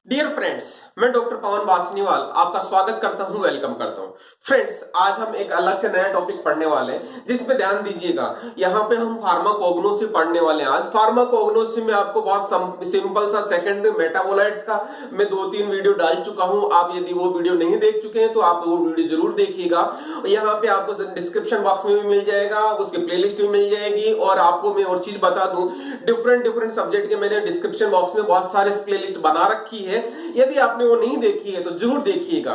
Dear friends, मैं doctor पवन वासनीवाल आपका स्वागत करता हूं, वेलकम करता हूं। फ्रेंड्स, आज हम एक अलग से नया टॉपिक पढ़ने वाले हैं जिसपे ध्यान दीजिएगा। यहाँ पे हम फार्माकोग्नोसी पढ़ने वाले हैं। आज फार्माकोग्नोसी में आपको बहुत सिंपल सा सेकेंडरी मेटाबोलाइट्स का मैं 2-3 वीडियो डाल चुका हूं। आप यदि वो वीडियो नहीं देख चुके हैं तो आप वो वीडियो जरूर देखिएगा। यहाँ पे आपको डिस्क्रिप्शन बॉक्स में भी मिल जाएगा, उसकी प्लेलिस्ट भी मिल जाएगी। और आपको मैं और चीज बता दूं, डिफरेंट सब्जेक्ट के मैंने डिस्क्रिप्शन बॉक्स में बहुत सारे प्लेलिस्ट बना रखी है। यदि आपने वो नहीं देखी है तो जरूर देखिएगा।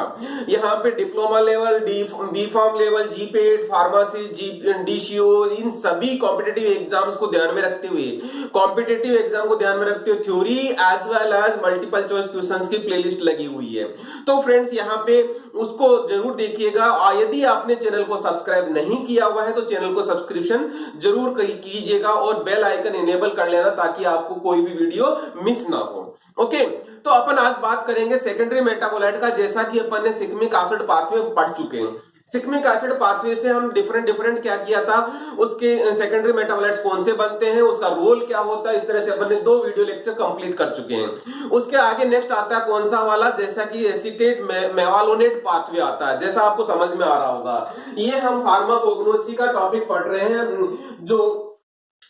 यहाँ पे diploma level, B pharm level, GPAT, pharmacy, DCO, इन सभी कॉम्पिटेटिव एग्जाम्स को ध्यान में रखते हुए, कॉम्पिटेटिव एग्जाम को ध्यान में रखते हुए theory as well as multiple choice questions की प्लेलिस्ट लगी हुई है। तो फ्रेंड्स, यहाँ पे उसको जरूर देखिएगा। यदि आपने चैनल को सब्सक्राइब नहीं किया हुआ है तो चैनल को सब्सक्रिप्शन जरूर कीजिएगा और बेल आइकन इनेबल कर लेना ताकि आपको कोई भी वीडियो मिस ना हो। ओके, तो अपन आज बात करेंगे सेकेंडरी मेटाबोलाइट का। जैसा कि अपन ने सिग्मिक एसिड पाथवे पढ़ चुके हैं। सिग्मिक एसिड पाथवे से हम डिफरेंट क्या किया था, उसके सेकेंडरी मेटाबोलाइट्स कौन से बनते हैं, उसका रोल क्या होता है, इस तरह से अपन ने 2 वीडियो लेक्चर कंप्लीट कर चुके हैं। उसके आगे नेक्स्ट आता है कौन सा वाला, जैसा कि एसीटेट मेवालोनेट पाथवे आता है, जैसा आपको समझ में आ रहा होगा। ये हम फार्माकोग्नोसी का टॉपिक पढ़ रहे हैं। जो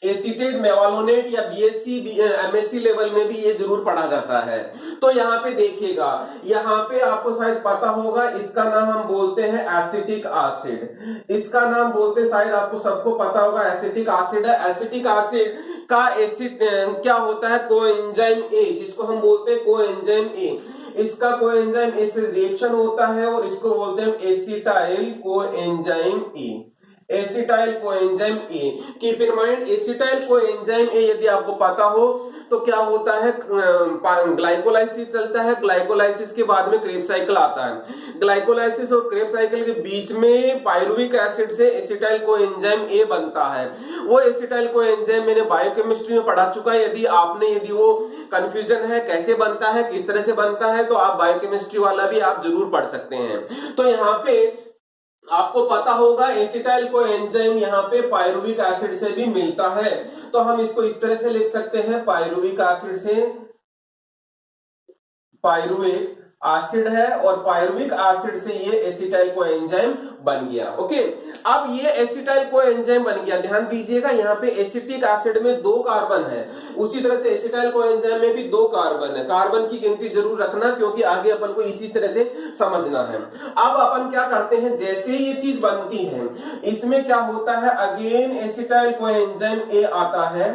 एसीटेट मेवालोनेट या बीएससी एमएससी लेवल में भी ये जरूर पढ़ा जाता है। तो यहाँ पे देखिएगा, यहाँ पे आपको शायद पता होगा, इसका नाम हम बोलते हैं एसिटिक एसिड। इसका नाम बोलते हैं, शायद आपको सबको पता होगा, एसिटिक एसिड है। एसिटिक एसिड का एसिड क्या होता है, कोएंजाइम ए, जिसको हम बोलते हैं कोएंजाइम ए। इसका कोएंजाइम ए से रिएक्शन होता है और इसको बोलते हैं acetyl coenzyme A. Acetyl coenzyme A, keep in mind, acetyl coenzyme ए यदि आपको पता हो तो क्या होता है, ग्लाइकोलाइसिस चलता है। ग्लाइकोलाइसिस के बाद में क्रेब साइकिल आता है। ग्लाइकोलाइसिस और क्रेब साइकिल के बीच में पायरुविक एसिड से एसिटाइल कोएंजाइम ए बनता है। वो एसिटाइल कोएंजाइम मैंने बायोकेमिस्ट्री में पढ़ा चुका है। यदि वो कंफ्यूजन है कैसे बनता है, किस तरह से बनता है, तो आप बायोकेमिस्ट्री वाला भी आप जरूर पढ़ सकते हैं। तो यहाँ पे आपको पता होगा एसिटाइल कोएंजाइम यहाँ पे पायरुविक एसिड से भी मिलता है। तो हम इसको इस तरह से लिख सकते हैं, पायरुविक एसिड से, पायरुविक एसिड है और पायरुविक एसिड से ये एसिटाइल कोएंजाइम बन गया। ओके, अब ये एसिटाइल कोएंजाइम बन गया। ध्यान दीजिएगा, यहाँ पे एसिटिक एसिड में 2 कार्बन है, उसी तरह से एसिटाइल कोएंजाइम में भी 2 कार्बन है। कार्बन की गिनती जरूर रखना क्योंकि आगे अपन को इसी तरह से समझना है। अब अपन क्या करते हैं, जैसे ये चीज बनती है इसमें क्या होता है, अगेन एसिटाइल कोएंजाइम ए आता है,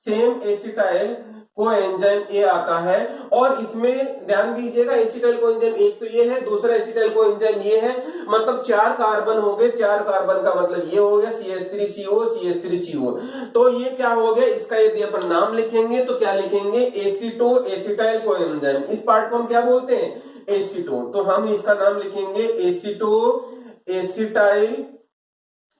सेम एसिटाइल कोएंजाइम ए आता है। और इसमें ध्यान दीजिएगा, एसिटाइल कोएंजाइम एक तो ये है, दूसरा एसिटाइल कोएंजाइम ये है, मतलब 4 कार्बन हो गए। 4 कार्बन का मतलब ये हो गया CH3CO CH3CO। तो ये क्या हो गया, इसका यदि अपन नाम लिखेंगे तो क्या लिखेंगे, एसिटो एसिटाइल कोएंजाइम। इस पार्ट को हम क्या बोलते हैं, एसिटो। तो हम इसका नाम लिखेंगे aceto acetyl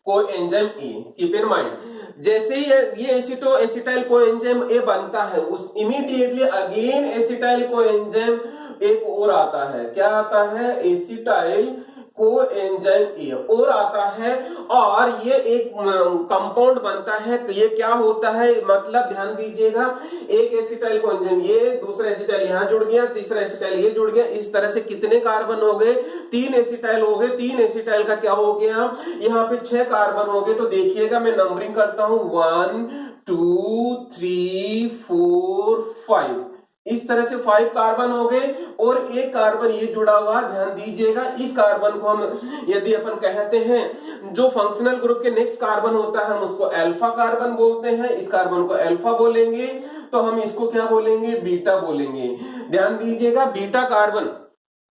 coenzyme A. Keep in mind, जैसे ही ये एसिटो एसिटाइल कोएंजाइम ए बनता है, उस इमीडिएटली अगेन एसिटाइल कोएंजाइम एक और आता है। क्या आता है, एसिटाइल कोएंजाइम ए और आता है। और ये एक कंपाउंड बनता है। ये क्या होता है, मतलब ध्यान दीजिएगा, एक एसिटाइल कोएंजाइम ये, दूसरा एसिटाइल यहां जुड़ गया, तीसरा एसिटाइल ये जुड़ गया। इस तरह से कितने कार्बन हो गए, 3 एसिटाइल हो गए। 3 एसिटाइल का क्या हो गया, यहाँ पे 6 कार्बन हो गए। तो देखिएगा, मैं नंबरिंग करता हूं, 1 2 3 4 5। इस तरह से 5 कार्बन हो गए और एक कार्बन ये जुड़ा हुआ। ध्यान दीजिएगा, इस कार्बन को हम यदि अपन कहते हैं, जो फंक्शनल ग्रुप के नेक्स्ट कार्बन होता है हम उसको अल्फा कार्बन बोलते हैं। इस कार्बन को अल्फा बोलेंगे, तो हम इसको क्या बोलेंगे, बीटा बोलेंगे। ध्यान दीजिएगा, बीटा कार्बन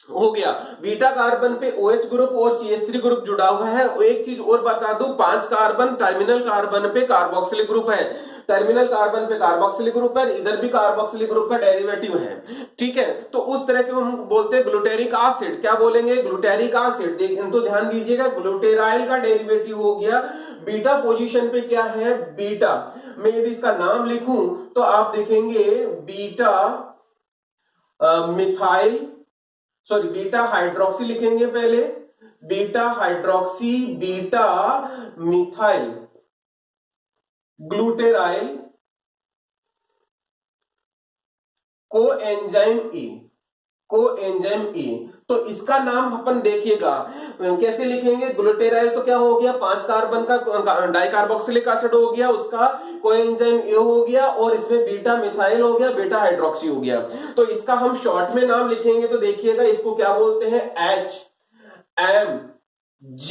हो गया। बीटा कार्बन पे OH ग्रुप और CH3 ग्रुप जुड़ा हुआ है। एक चीज और बता दूं, 5 कार्बन टर्मिनल कार्बन पे कार्बोक्सिलिक ग्रुप है। टर्मिनल कार्बन पे कार्बोक्सिलिक ग्रुप है, इधर भी कार्बोक्सिलिक ग्रुप का डेरिवेटिव है। ठीक है, तो उस तरह के हम बोलते हैं ग्लूटेरिक एसिड। क्या बोलेंगे, ग्लूटेरिक एसिड। तो ध्यान दीजिएगा, ग्लूटेराइल का डेरिवेटिव हो गया। बीटा पोजीशन पे क्या है, बीटा। मैं यदि इसका नाम लिखूं तो आप देखेंगे beta methyl, sorry beta hydroxy लिखेंगे पहले, beta hydroxy, beta methyl glutaryl coenzyme E. Coenzyme A. तो इसका नाम अपन देखिएगा कैसे लिखेंगे, ग्लूटेराइल तो क्या हो गया 5 कार्बन का डाइकार्बोक्सिलिक एसिड हो गया, उसका कोएंजाइम ए हो गया, और इसमें बीटा मिथाइल हो गया, बीटा हाइड्रोक्सी हो गया। तो इसका हम शॉर्ट में नाम लिखेंगे तो देखिएगा इसको क्या बोलते हैं, HMG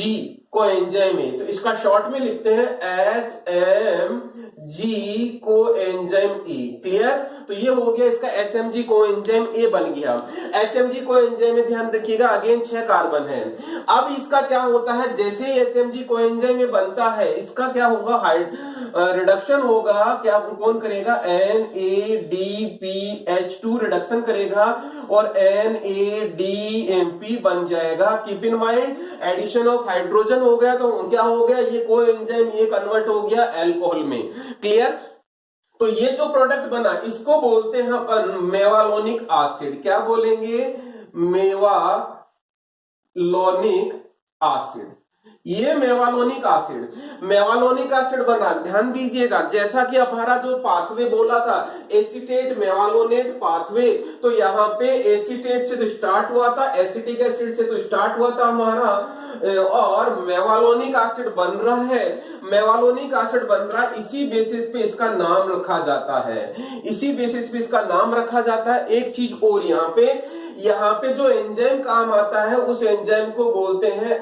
कोएंजाइम ए। तो इसका शॉर्ट में लिखते हैं HMG कोएंजाइम ए। क्लियर? तो ये हो गया इसका HMG कोएंजाइम ए बन गया। HMG कोएंजाइम में ध्यान रखिएगा अगेन 6 कार्बन है। अब इसका क्या होता है, जैसे ही HMG कोएंजाइम में बनता है इसका क्या होगा, रिडक्शन होगा। क्या कौन करेगा, NADPH2 रिडक्शन करेगा और NADMP बन जाएगा। Keep in mind addition of hydrogen हो गया तो क्या हो गया, ये कोएंजाइम ये कन्वर्ट हो गया अल्कोहल में। क्लियर? तो ये जो प्रोडक्ट बना इसको बोलते हैं अपन मेवालोनिक एसिड। क्या बोलेंगे, मेवालोनिक एसिड। ये मेवालोनिक एसिड बना। ध्यान दीजिएगा जैसा कि हमारा जो पाथवे बोला था एसीटेट मेवालोनेट पाथवे, तो यहाँ पे एसीटेट से तो स्टार्ट हुआ था, एसिटिक एसिड से तो स्टार्ट हुआ था हमारा, और मेवालोनिक एसिड बन रहा है। मेवालोनिक एसिड बन रहा है, इसी बेसिस पे इसका नाम रखा जाता है, इसी बेसिस पे इसका नाम रखा जाता है। एक चीज और यहाँ पे जो एंजाइम काम आता है उस एंजाइम को बोलते हैं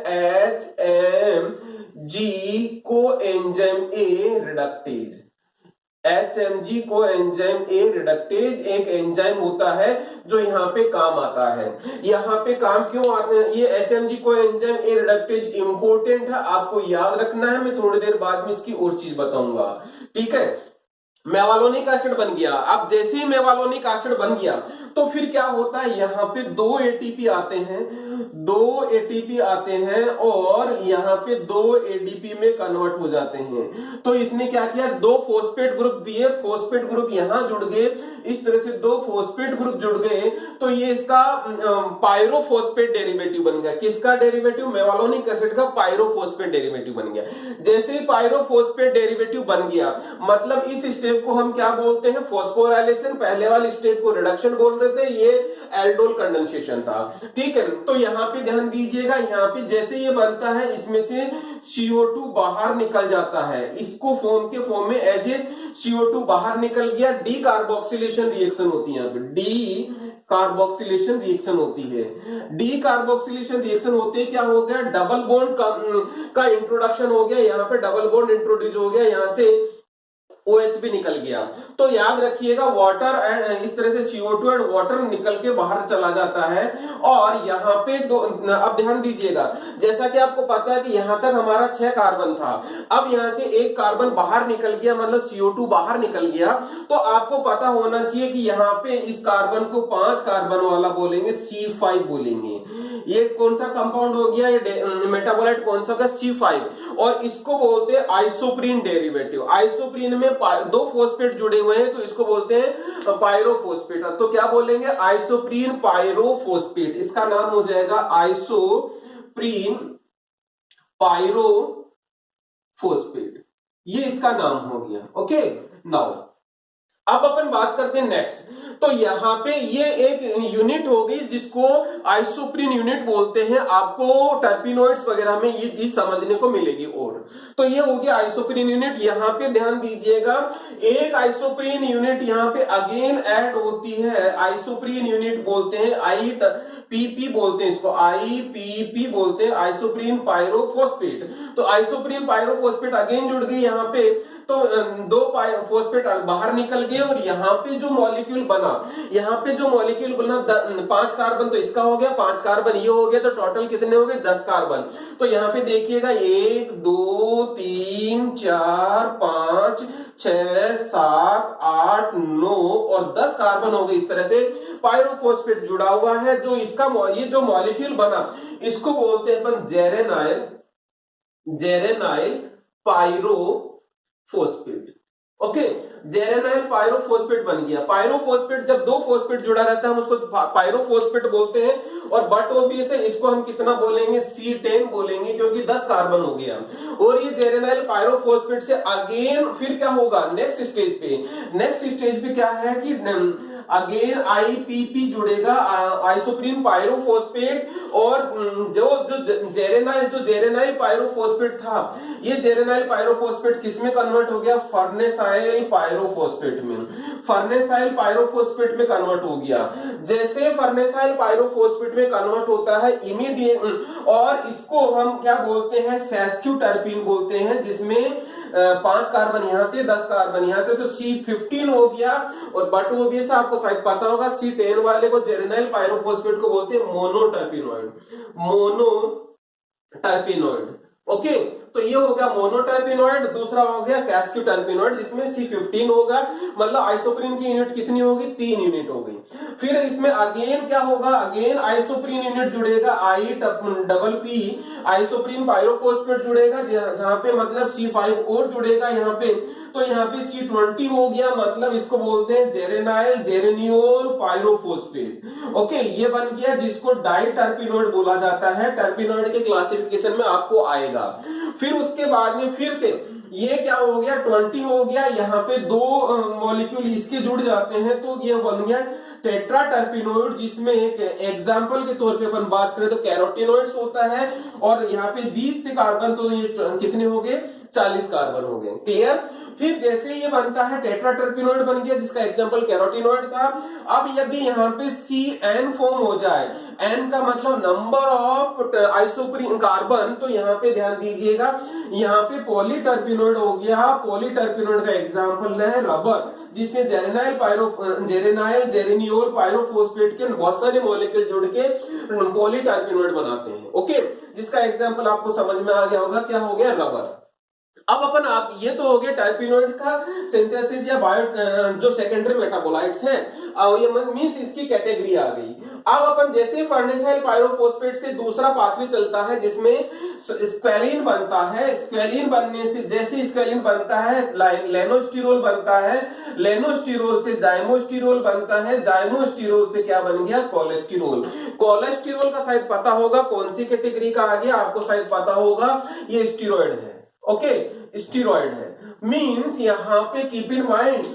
HMG coenzyme A reductase. HMG coenzyme A reductase एक एंजाइम होता है जो यहाँ पे काम आता है। यहाँ पे काम क्यों आते हैं, ये HMG coenzyme A reductase important है, आपको याद रखना है। मैं थोड़ी देर बाद में इसकी और चीज बताऊंगा। ठीक है, मेवालोनिक एसिड बन गया। अब जैसे ही मेवालोनिक एसिड बन गया तो फिर क्या होता है, यहाँ पे 2 ATP आते हैं, 2 ATP आते हैं और यहाँ पे 2 ADP में कन्वर्ट हो जाते हैं। तो इसने क्या किया, 2 फॉस्फेट ग्रुप दिए, फॉस्फेट ग्रुप यहाँ जुड़ गए, इस तरह से 2 फॉस्फेट ग्रुप जुड़ गए तो ये इसका पायरोफॉस्फेट डेरिवेटिव बन गया। किसका डेरिवेटिव, मेवालोनिक एसिड का पायरोफॉस्फेट डेरिवेटिव बन गया। जैसे ही पायरोफॉस्फेट डेरिवेटिव बन गया मतलब इस स्टेप को हम क्या बोलते हैं, फॉस्फोराइलेशन। पहले वाले स्टेप को रिडक्शन बोल रहे थे, ये एल्डोल कंडेंसेशन था। ठीक है, तो यहाँ पे ध्यान दीजिएगा, यहाँ पे जैसे ये बनता है इसमें से CO2 बाहर निकल जाता है, इसको फॉर्म के फॉर्म में एज ए CO2 बाहर निकल गया। डी कार्बोक्सिलेशन रिएक्शन होती है, यहाँ पे डी कार्बोक्सिलेशन रिएक्शन होती है। डी कार्बोक्सिलेशन रिएक्शन होते क्या हो गया, डबल बॉन्ड का इंट्रोडक्शन हो गया, यहाँ पे डबल बॉन्ड इंट्रोड्यूस हो गया, यहाँ से OH भी निकल गया। तो याद रखिएगा वाटर एंड इस तरह से CO2 एंड वाटर निकल के बाहर चला जाता है। और यहाँ पे अब ध्यान दीजिएगा जैसा कि आपको पता है कि यहाँ तक हमारा 6 कार्बन था, अब यहाँ से 1 कार्बन बाहर निकल गया मतलब CO2 बाहर निकल गया। तो आपको पता होना चाहिए कि यहाँ पे इस कार्बन को 5 कार्बन वाला बोलेंगे, C5 बोलेंगे। ये कौन सा कंपाउंड हो गया, ये मेटाबोलाइट कौन सा का, C5। और इसको बोलते हैं आइसोप्रीन डेरिवेटिव। आइसोप्रीन में 2 फॉस्फेट जुड़े हुए हैं तो इसको बोलते हैं पायरोफॉस्फेट। तो क्या बोलेंगे, आइसोप्रीन पायरोफॉस्फेट। इसका नाम हो जाएगा आइसोप्रीन पायरोफॉस्फेट, ये इसका नाम हो गया। ओके, नाउ अब अपन बात करते हैं नेक्स्ट। तो यहाँ पे ये एक यूनिट हो गई जिसको आइसोप्रीन यूनिट बोलते हैं। आपको टर्पिनोइड्स वगैरह में ये चीज समझने को मिलेगी। और तो ये हो गया आइसोप्रीन यूनिट। यहाँ पे ध्यान दीजिएगा एक आइसोप्रीन यूनिट यहाँ पे अगेन ऐड होती है, आइसोप्रीन यूनिट बोलते हैं, IPP बोलते हैं इसको, IPP बोलते हैं, आइसोप्रीन पायरोफॉस्फेट। तो आइसोप्रीन पायरोफॉस्फेट अगेन जुड़ गई यहाँ पे, तो 2 फॉस्फेट बाहर निकल गए और यहाँ पे जो मॉलिक्यूल बना, यहाँ पे जो मॉलिक्यूल बना 5 कार्बन तो इसका हो गया, 5 कार्बन ये हो गया, तो टोटल कितने हो गए 10 कार्बन। तो यहाँ पे देखिएगा 1 2 3 4 5 6 7 8 9 और 10 कार्बन हो गए। इस तरह से पायरोफॉस्फेट जुड़ा हुआ है। जो इसका ये जो मॉलिक्यूल बना इसको बोलते हैं अपन जेरेनाइल पायरोफॉस्फेट। ओके, जेरेनाइल पायरोफॉस्फेट बन गया। पायरोफॉस्फेट जब 2 फॉस्फेट जुड़ा रहता है हम उसको पायरोफॉस्फेट बोलते हैं। और बट ओबीएस है, इसको हम कितना बोलेंगे, C10 बोलेंगे, क्योंकि 10 कार्बन हो गया। और ये जेरेनाइल पायरोफॉस्फेट से अगेन फिर क्या होगा नेक्स्ट स्टेज पे क्या है कि अगेन आईपीपी जुड़ेगा, आइसोप्रीन पायरोफॉस्फेट, और जो जेरेनाइल पायरोफॉस्फेट था, ये जेरेनाइल पायरोफॉस्फेट किसमें कन्वर्ट हो गया? फर्नेसाइल पायरोफॉस्फेट में, फर्नेसाइल पायरोफॉस्फेट में कन्वर्ट हो गया। जैसे फर्नेसाइल पायरोफॉस्फेट में कन्वर्ट होता है इमीडिएट, और इसको हम क्या बोलते हैं? सेस्क्यूटर्पीन बोलते हैं, जिसमें 5 कार्बन यहाँ थे, 10 कार्बन यहाँ थे, तो C15 हो गया। और बट वो भी आपको शायद पता होगा, C10 वाले को जेरेनाइल पायरोफॉस्फेट को बोलते हैं मोनोटर्पिनोइड, मोनोटर्पिनोइड। ओके, तो ये हो गया मोनोटर्पिनोइड। दूसरा हो गया सेस्क्यूटर्पिनोइड, जिसमें C15 होगा, मतलब आइसोप्रीन की यूनिट कितनी होगी? 3 यूनिट हो गई। फिर इसमें अगेन क्या होगा? अगेन आइसोप्रीन यूनिट जुड़ेगा, IPP, आइसोप्रीन पायरोफॉस्फेट जुड़ेगा, जहां पे मतलब C5 और जुड़ेगा यहाँ पे, तो यहाँ पे C20 हो गया, मतलब इसको बोलते हैं जेरेनाइल जेरेनियोल पायरोफॉस्फेट। ओके, ये बन गया, जिसको डाइटर्पिनोइड बोला जाता है। टर्पिनोइड के क्लासिफिकेशन में आपको आएगा। फिर उसके बाद में फिर से ये क्या हो गया? 20 हो गया, यहाँ पे 2 मॉलिक्यूल इसके जुड़ जाते हैं, तो ये बन गया टेट्राटर्पिनोइड, जिसमें एक एग्जाम्पल के तौर पे अपन बात करें तो कैरोटिनोइड्स होता है, और यहाँ पे 20 थे कार्बन, तो ये कितने हो गए? 40 कार्बन हो गए। क्लियर? फिर जैसे ये बनता है टेट्राटर्पिनोइड बन गया, जिसका एग्जांपल कैरोटिनोइड था। अब यदि यहाँ पे CN फॉर्म हो जाए, N का मतलब नंबर ऑफ आइसोप्रीन कार्बन, तो यहाँ पे ध्यान दीजिएगा, यहाँ पे पॉलीटर्पिनोइड हो गया। पॉलीटर्पिनोइड का एग्जांपल है रबर, जिससे जेरेनाइल जेरेनियोल पायरोफॉस्फेट के बहुत सारे मॉलिक्यूल जुड़ के पॉलीटर्पिनोइड बनाते हैं। ओके, जिसका एग्जांपल आपको समझ में आ गया होगा, क्या हो गया? रबर। अब अपन ये तो हो गया टर्पिनोइड्स का सिंथेसिस या बायो जो सेकेंडरी मेटाबोलाइट्स हैं, ये मींस इसकी कैटेगरी आ गई। अब अपन जैसे फर्नेसाइल पायरोफॉस्फेट से दूसरा पाथवे चलता है, जिसमें स्क्वेलिन बनता है। स्क्वेलिन बनने से, जैसे स्क्वेलिन बनता है, लेनोस्टिरोल बनता है, लेनोस्टिरोल से जाइमोस्टिरोल बनता है, जाइमोस्टिरोल से क्या बन गया? कोलेस्टिरोल। कोलेस्टिरोल का शायद पता होगा कौन सी कैटेगरी का आ गया, आपको शायद पता होगा, ये स्टीरॉयड है। ओके, स्टीरॉयड है, मींस यहाँ पे keep in mind,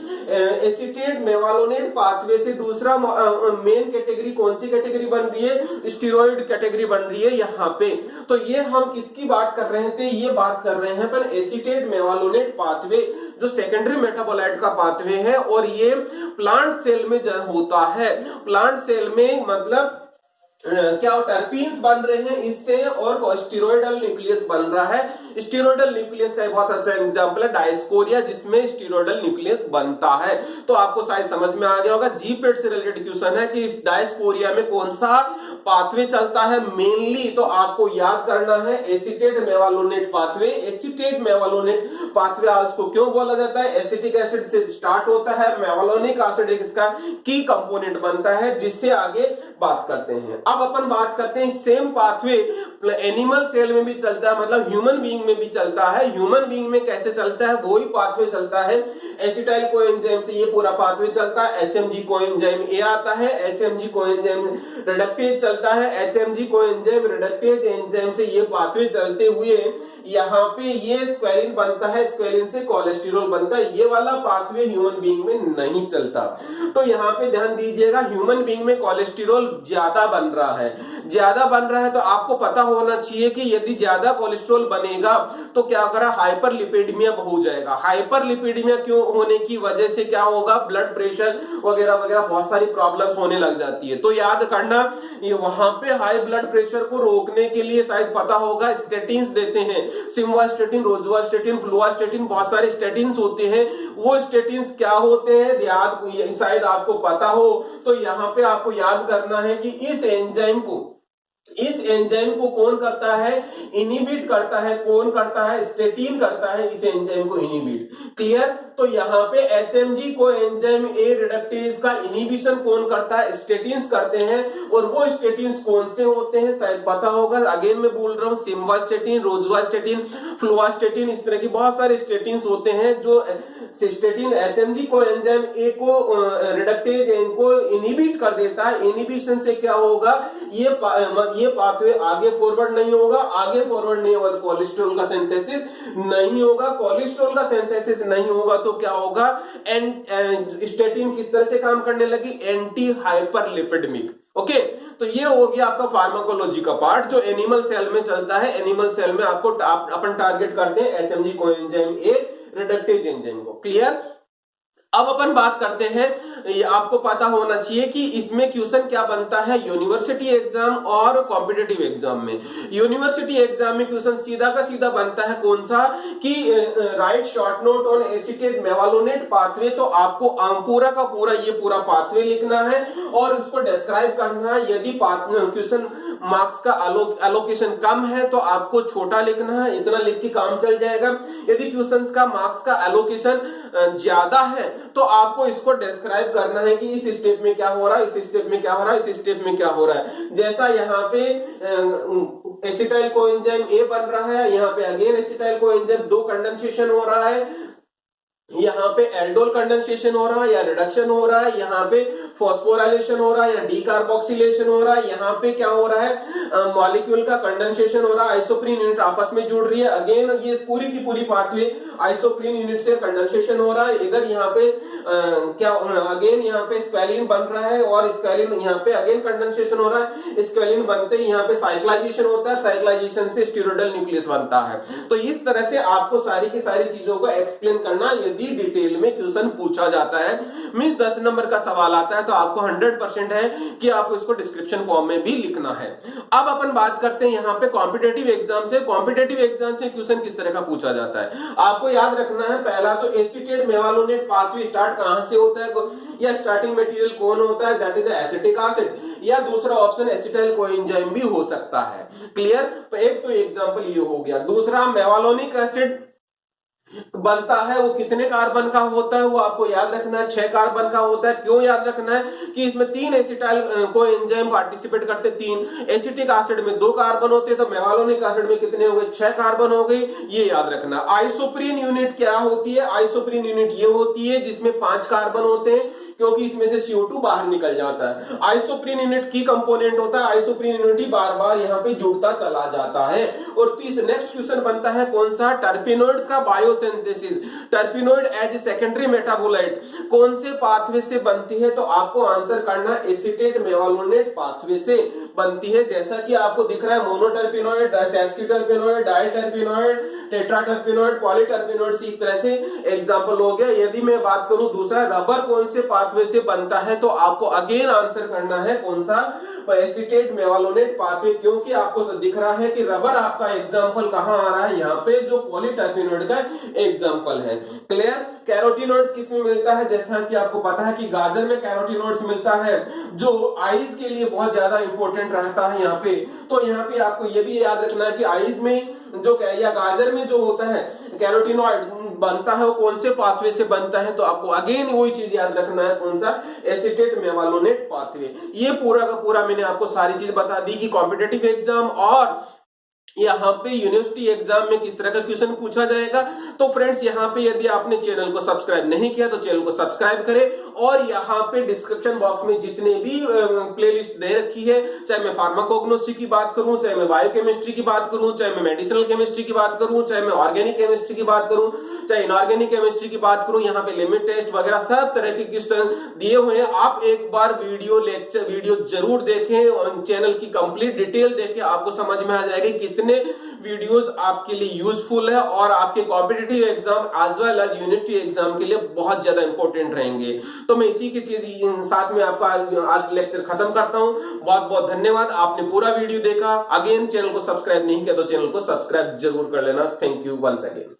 acetate mevalonate pathway से दूसरा मेन कैटेगरी कौन सी कैटेगरी बन रही है? स्टीरॉयड कैटेगरी बन रही है यहाँ पे। तो ये हम किसकी बात कर रहे थे? ये बात कर रहे हैं पर एसीटेट मेवालोनेट पाथवे, जो सेकेंडरी मेटाबोलाइट का पाथवे है, और ये प्लांट सेल में होता है। प्लांट सेल में मतलब क्या टर्पीन्स बन रहे हैं इससे, और स्टीरोइडल न्यूक्लियस बन रहा है। स्टीरोइडल न्यूक्लियस का बहुत अच्छा एग्जांपल है डायस्कोरिया, जिसमें स्टीरोइडल न्यूक्लियस बनता है। तो आपको शायद समझ में आ गया होगा, जीपेट से रिलेटेड क्वेश्चन है कि इस डायस्कोरिया में कौन सा पाथवे चलता है मेनली, तो आपको याद करना है acetate mevalonate pathway. Acetate mevalonate pathway उसको क्यों बोला जाता है? एसिटिक एसिड से स्टार्ट होता है, मेवालोनिक एसिड इसका की कंपोनेंट बनता है, जिससे आगे बात करते हैं। अब अपन बात करते हैं सेम पाथवे एनिमल सेल में भी चलता है, मतलब ह्यूमन बीइंग में भी चलता है। ह्यूमन बीइंग में कैसे चलता है? वही पाथवे चलता है, एसिटाइल कोएंजाइम से ये पूरा पाथवे चलता है। HMG कोएंजाइम ए आता है, HMG कोएंजाइम रिडक्टेज चलता है, HMG कोएंजाइम रिडक्टेज एंजाइम से ये पाथवे चलते हुए यहाँ पे ये स्क्वेलिन बनता है, स्क्वेलिन से कोलेस्टेरॉल बनता है। ये वाला पाथवे ह्यूमन बीइंग में नहीं चलता। तो यहाँ पे ध्यान दीजिएगा, ह्यूमन बीइंग में कोलेस्टेरॉल ज्यादा बन रहा है, ज्यादा बन रहा है, तो आपको पता होना चाहिए कि यदि ज्यादा कोलेस्ट्रॉल बनेगा तो क्या करा? हाइपरलिपिडीमिया हो जाएगा। हाइपरलिपिडीमिया क्यों होने की वजह से क्या होगा? ब्लड प्रेशर वगैरह वगैरह बहुत सारी प्रॉब्लम्स होने लग जाती है। तो याद करना, ये वहां पे हाई ब्लड प्रेशर को रोकने के लिए शायद पता होगा स्टेटिन्स देते हैं, सिम्वास्टेटिन, रोजुवास्टेटिन, फ्लुवास्टेटिन, बहुत सारे स्टेटिन्स होते हैं। वो स्टेटिन्स क्या होते हैं शायद आपको पता हो, तो यहाँ पे आपको याद करना है कि इस एंजाइम को कौन करता है? इनिबिट करता है। कौन करता है? स्टेटिन करता है इस एंजाइम को इनिबिट। क्लियर? तो यहाँ पे HMG को एंजाइम ए रिडक्टेज का इनिबिशन कौन करता है? स्टेटिन्स करते हैं। और वो स्टेटिन्स कौन से होते हैं शायद पता होगा, अगेन मैं बोल रहा हूँ, सिम्वास्टेटिन, रोजुवास्टेटिन, फ्लुवास्टेटिन, इस तरह की बहुत सारे स्टेटिन्स होते हैं जो स्टेटिन HMG को एंजाइम ए को रिडक्टेज को इनिबिट कर देता है। इनिबिशन से क्या होगा? ये पाथवे आगे फॉरवर्ड नहीं होगा, आगे फॉरवर्ड नहीं होगा तो कोलेस्ट्रॉल का सिंथेसिस नहीं होगा, कोलेस्ट्रॉल का सिंथेसिस नहीं होगा तो क्या होगा, स्टेटिन किस तरह से काम करने लगी, एंटी हाइपरलिपिडेमिक। ओके, तो ये हो गया आपका फार्माकोलॉजी का पार्ट जो एनिमल सेल में चलता है। एनिमल सेल में आपको अपन टारगेट करते हैं HMG coenzyme A reductase enzyme को। क्लियर? अब अपन बात करते हैं, आपको पता होना चाहिए कि इसमें क्वेश्चन क्या बनता है यूनिवर्सिटी एग्जाम और कॉम्पिटिटिव एग्जाम में। यूनिवर्सिटी एग्जाम में क्वेश्चन सीधा का सीधा बनता है कौन सा, कि write short note on acetate mevalonate pathway. तो आपको पूरा का पूरा ये पूरा पाथवे लिखना है और उसको डिस्क्राइब करना है। यदि क्वेश्चन मार्क्स का एलोकेशन कम है तो आपको छोटा लिखना है, इतना लिख के काम चल जाएगा। यदि क्वेश्चन का मार्क्स का एलोकेशन ज्यादा है तो आपको इसको डिस्क्राइब करना है कि इस स्टेप में क्या हो रहा है, इस स्टेप में क्या हो रहा है, इस स्टेप में क्या हो रहा है। जैसा यहाँ पे एसिटाइल कोएंजाइम ए बन रहा है, यहाँ पे अगेन एसिटाइल कोएंजाइम 2 कंडेंसेशन हो रहा है, यहाँ पे एल्डोल कंडेंसेशन हो रहा है या रिडक्शन हो रहा है, यहाँ पे फॉस्फोराइलेशन हो रहा है या डीकार्बोक्सिलेशन हो रहा है, यहाँ पे क्या हो रहा है, मॉलिक्यूल का कंडेंसेशन हो रहा है, आइसोप्रीन यूनिट आपस में जुड़ रही है। अगेन ये पूरी की पूरी पाथवे आइसोप्रीन यूनिट से कंडेंसेशन हो रहा है। इधर यहाँ पे क्या अगेन यहाँ पे स्क्वैलिन बन रहा है और स्क्वैलिन यहाँ पे अगेन कंडेंसेशन हो रहा है। स्क्वैलिन बनते ही यहाँ पे साइक्लाइजेशन होता है, साइक्लाइजेशन से स्टीरोडल न्यूक्लियस बनता है। तो इस तरह से आपको सारी की सारी चीजों को एक्सप्लेन करना, यदि डिटेल में क्वेश्चन पूछा जाता है, मींस 10 नंबर का सवाल आता है तो आपको 100% है कि आपको इसको डिस्क्रिप्शन फॉर्म में भी लिखना है। अब अपन बात करते हैं यहाँ पे कॉम्पिटिटिव एग्जाम से। कॉम्पिटिटिव एग्जाम से क्वेश्चन किस तरह का पूछा जाता है, आपको याद रखना है। पहला तो एसीटेट मेवालोनेट पाथवे स्टार्ट कहां से होता है, या स्टार्टिंग मटेरियल कौन होता है, दैट इज एसिटिक एसिड, या दूसरा ऑप्शन एसिटाइल कोएंजाइम भी हो सकता है। क्लियर? तो एक तो एग्जांपल ये हो गया। दूसरा मेवालोनिक एसिड बनता है, वो कितने कार्बन का होता है, वो आपको याद रखना है, 6 कार्बन का होता है। क्यों याद रखना है कि इसमें 3 एसिटाइल कोएंजाइम पार्टिसिपेट करते, 3 एसिटिक एसिड में 2 कार्बन होते हैं, तो मेवालोनिक एसिड में कितने हो गए, 6 कार्बन हो गए, ये याद रखना। आइसोप्रीन यूनिट क्या होती है, आइसोप्रीन यूनिट ये होती है जिसमें 5 कार्बन होते हैं, क्योंकि इसमें से CO2 बाहर निकल जाता है। आइसोप्रीन यूनिट की कंपोनेंट होता है, आइसोप्रीन यूनिट ही बार बार यहाँ पे जुड़ता चला जाता है। और नेक्स्ट क्वेश्चन बनता है कौन सा, टर्पिनोइड्स का biosynthesis. Terpenoid as a secondary metabolite कौन से पाथवे से बनती है, तो आपको आंसर करना एसीटेट मेवालोनेट पाथवे से बनती है। जैसा कि आपको दिख रहा है मोनोटर्पिनोइड, सेस्किटर्पिनोइड, डाइटर्पिनोइड, टेट्राटर्पिनोइड, पॉलीटर्पिनोइड, इस तरह से एग्जांपल हो गया। यदि मैं बात करूं दूसरा रबर कौन से पाथवे से बनता है, तो आपको अगेन आंसर करना है कौन सा, एसीटेट मेवालोनेट पाथवे, क्योंकि आपको दिख रहा है कि रबर आपका एग्जांपल कहां आ रहा है, यहाँ पे जो पॉलीटर्पिनोइड का एग्जांपल है। क्लियर? कैरोटीनोइड्स किसमें मिलता है, जैसा कि आपको पता है कि गाजर में कैरोटीनोइड्स मिलता है जो आईज के लिए बहुत ज्यादा इंपॉर्टेंट रहता है यहाँ पे। तो यहाँ पे आपको ये भी याद रखना है कि आईज में जो या गाजर में जो होता है कैरोटीनोइड बनता है वो कौन से पाथवे से बनता है, तो आपको अगेन वही चीज याद रखना है कौन सा, एसीटेट मेवालोनेट पाथवे। ये पूरा का पूरा मैंने आपको सारी चीज बता दी कि कॉम्पिटिटिव एग्जाम और यहाँ पे यूनिवर्सिटी एग्जाम में किस तरह का क्वेश्चन पूछा जाएगा। तो फ्रेंड्स यहाँ पे यदि आपने चैनल को सब्सक्राइब नहीं किया तो चैनल को सब्सक्राइब करें, और यहाँ पे डिस्क्रिप्शन बॉक्स में जितने भी प्लेलिस्ट दे रखी है, चाहे मैं फार्माकोग्नोस्टी की बात करूं, चाहे मैं बायोकेमिस्ट्री की बात करूं, चाहे मैं मेडिसिनल केमिस्ट्री की बात करूं, चाहे मैं ऑर्गेनिक केमिस्ट्री की बात करूं, चाहे इनऑर्गेनिक केमिस्ट्री की बात करूं, यहाँ पे लिमिट टेस्ट वगैरह सब तरह के क्वेश्चन दिए हुए हैं। आप एक बार वीडियो जरूर देखें, चैनल की कंप्लीट डिटेल देखें, आपको समझ में आ जाएगा कितने वीडियोस आपके लिए यूजफुल है और आपके competitive exam as well as university exam के लिए बहुत ज्यादा इंपॉर्टेंट रहेंगे। तो मैं इसी की चीज साथ में आपका आज लेक्चर खत्म करता हूं। बहुत बहुत धन्यवाद, आपने पूरा वीडियो देखा। अगेन चैनल को सब्सक्राइब नहीं किया तो चैनल को सब्सक्राइब जरूर कर लेना। Thank you once again.